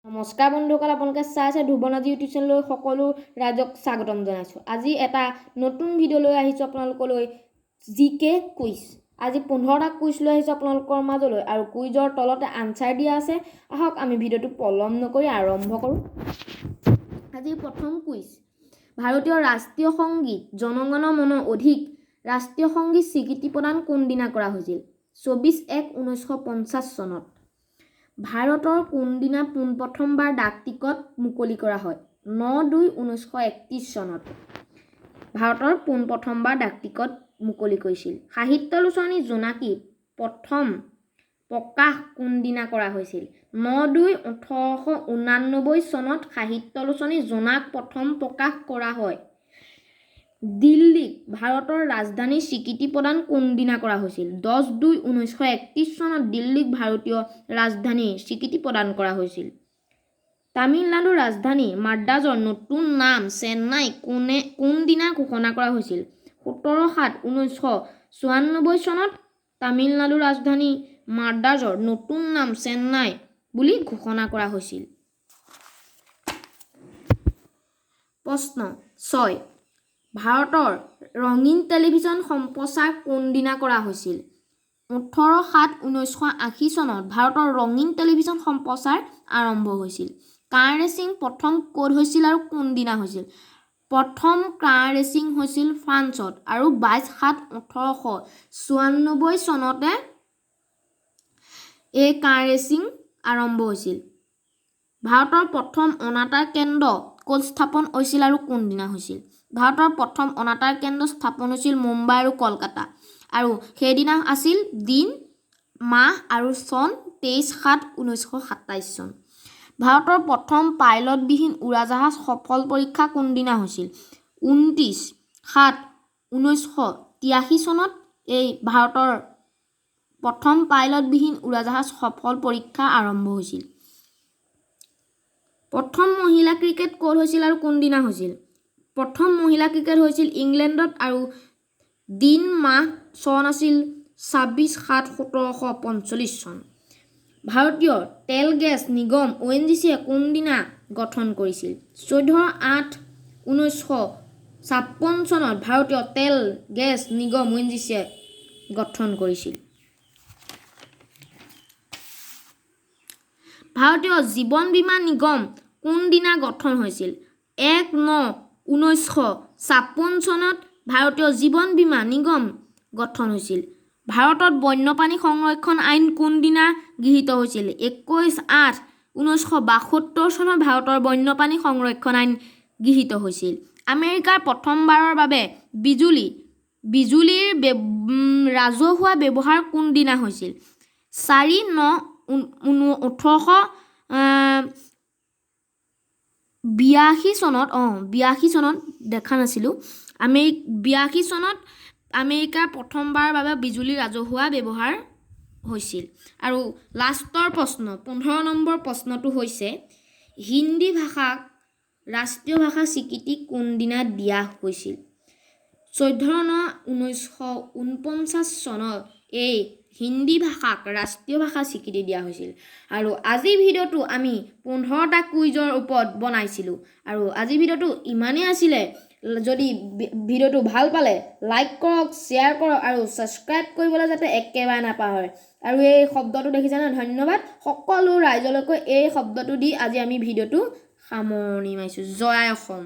নমস্কাৰ বন্ধুসকল, আপোনালোকে চাইছে ধ্ৰুৱনাজি ইউটিউব চেনেললৈ সকলো ৰাইজক স্বাগতম জনাইছোঁ। আজি এটা নতুন ভিডিঅ' লৈ আহিছোঁ আপোনালোকলৈ জিকে কুইজ। আজি 15টা কুইজ লৈ আহিছোঁ আপোনালোকৰ মাজলৈ আৰু কুইজৰ তলতে আনচাৰ দিয়া আছে। আহক আমি ভিডিঅ'টো পলম নকৰি আৰম্ভ কৰোঁ। আজি প্ৰথম কুইজ, ভাৰতীয় ৰাষ্ট্ৰীয় সংগীত জনগণ মন অধিক ৰাষ্ট্ৰীয় সংগীত স্বীকৃতি প্ৰদান কোনদিনা কৰা হৈছিল? 24/1/1950 চনত। ভাৰতৰ কোনদিনা পোনপ্ৰথমবাৰ ডাক টিকট মুকলি কৰা হয়? 9/2/1931 চনত ভাৰতৰ পোনপ্ৰথমবাৰ ডাক টিকট মুকলি কৰিছিল। সাহিত্য আলোচনী জোনাকী প্ৰথম প্ৰকাশ কোনদিনা কৰা হৈছিল? 9/2/1889 চনত সাহিত্য আলোচনী জোনাক প্ৰথম প্ৰকাশ কৰা হয়। দিল্লীক ভাৰতৰ ৰাজধানীৰ স্বীকৃতি প্ৰদান কোনদিনা কৰা হৈছিল? 10/2/1931 চনত দিল্লীক ভাৰতীয় ৰাজধানীৰ স্বীকৃতি প্ৰদান কৰা হৈছিল। তামিলনাডুৰ ৰাজধানী মাদ্ৰাজৰ নতুন নাম চেন্নাই কোনদিনা ঘোষণা কৰা হৈছিল? 17/7/1994 চনত তামিলনাডুৰ ৰাজধানী মাদ্ৰাজৰ নতুন নাম চেন্নাই বুলি ঘোষণা কৰা হৈছিল। প্ৰশ্ন 6, ভাৰতৰ ৰঙীন টেলিভিছন সম্প্ৰচাৰ কোনদিনা কৰা হৈছিল? 18/7/1980 চনত ভাৰতৰ ৰঙীন টেলিভিছন সম্প্ৰচাৰ আৰম্ভ হৈছিল। কাৰ ৰেচিং প্ৰথম ক'ত হৈছিল আৰু কোনদিনা হৈছিল? প্ৰথম কাৰ ৰেচিং হৈছিল ফ্ৰান্সত আৰু 22/7/1894 চনতে এই কাৰ ৰেচিং আৰম্ভ হৈছিল। ভাৰতৰ প্ৰথম অনাতাঁৰ কেন্দ্ৰ ক'ত স্থাপন হৈছিল আৰু কোনদিনা হৈছিল? ভাৰতৰ প্ৰথম অনাতাঁৰ কেন্দ্ৰ স্থাপন হৈছিল মুম্বাই আৰু কলকাতা আৰু সেইদিনা আছিল দিন, মাহ আৰু চন 23/7/1927 চন। ভাৰতৰ প্ৰথম পাইলটবিহীন উৰাজাহাজ সফল পৰীক্ষা কোনদিনা হৈছিল? 29/7/1983 চনত এই ভাৰতৰ প্ৰথম পাইলটবিহীন উৰাজাহাজ সফল পৰীক্ষা আৰম্ভ হৈছিল। প্ৰথম মহিলা ক্ৰিকেট ক'ত হৈছিল আৰু কোনদিনা হৈছিল? প্ৰথম মহিলা ক্ৰিকেট হৈছিল ইংলেণ্ডত আৰু দিন, মাহ, চন আছিল 26/7/1745 চন। ভাৰতীয় তেল গেছ নিগম ONGCয়ে কোনদিনা গঠন কৰিছিল? 14/8/1956 চনত ভাৰতীয় তেল গেছ নিগম ONGCয়ে গঠন কৰিছিল। ভাৰতীয় জীৱন বীমা নিগম কোনদিনা গঠন হৈছিল? 1/9/1956 চনত ভাৰতীয় জীৱন বীমা নিগম গঠন হৈছিল। ভাৰতত বন্যপ্ৰাণী সংৰক্ষণ আইন কোনদিনা গৃহীত হৈছিল? 21/8/1972 চনত ভাৰতৰ বন্যপ্ৰাণী সংৰক্ষণ আইন গৃহীত হৈছিল। আমেৰিকাৰ প্ৰথমবাৰৰ বাবে বিজুলীৰ ৰাজহুৱা ব্যৱহাৰ কোনদিনা হৈছিল? 4/9/1882 চনত 82 চনত দেখা নাছিলোঁ। 82 চনত আমেৰিকাৰ প্ৰথমবাৰৰ বাবে বিজুলীৰ ৰাজহুৱা ব্যৱহাৰ হৈছিল। আৰু লাষ্টৰ প্ৰশ্ন 15 নম্বৰ প্ৰশ্নটো হৈছে, হিন্দী ভাষাক ৰাষ্ট্ৰীয় ভাষা স্বীকৃতি কোনদিনা দিয়া হৈছিল? 14/9/1949 চনত এই হিন্দী ভাষাক ৰাষ্ট্ৰীয় ভাষা স্বীকৃতি দিয়া হৈছিল। আৰু আজিৰ ভিডিঅ'টো আমি 15টা কুইজৰ ওপৰত বনাইছিলোঁ আৰু আজিৰ ভিডিঅ'টো ইমানেই আছিলে। যদি ভিডিঅ'টো ভাল পালে লাইক কৰক, শ্বেয়াৰ কৰক আৰু ছাবস্ক্ৰাইব কৰিবলৈ যাতে একেবাৰে নাপাহৰে। আৰু এই শব্দটো দেখিছেনে? ধন্যবাদ সকলো ৰাইজলৈকে এই শব্দটো দি আজি আমি ভিডিঅ'টো সামৰণি মাৰিছোঁ। জয় অসম।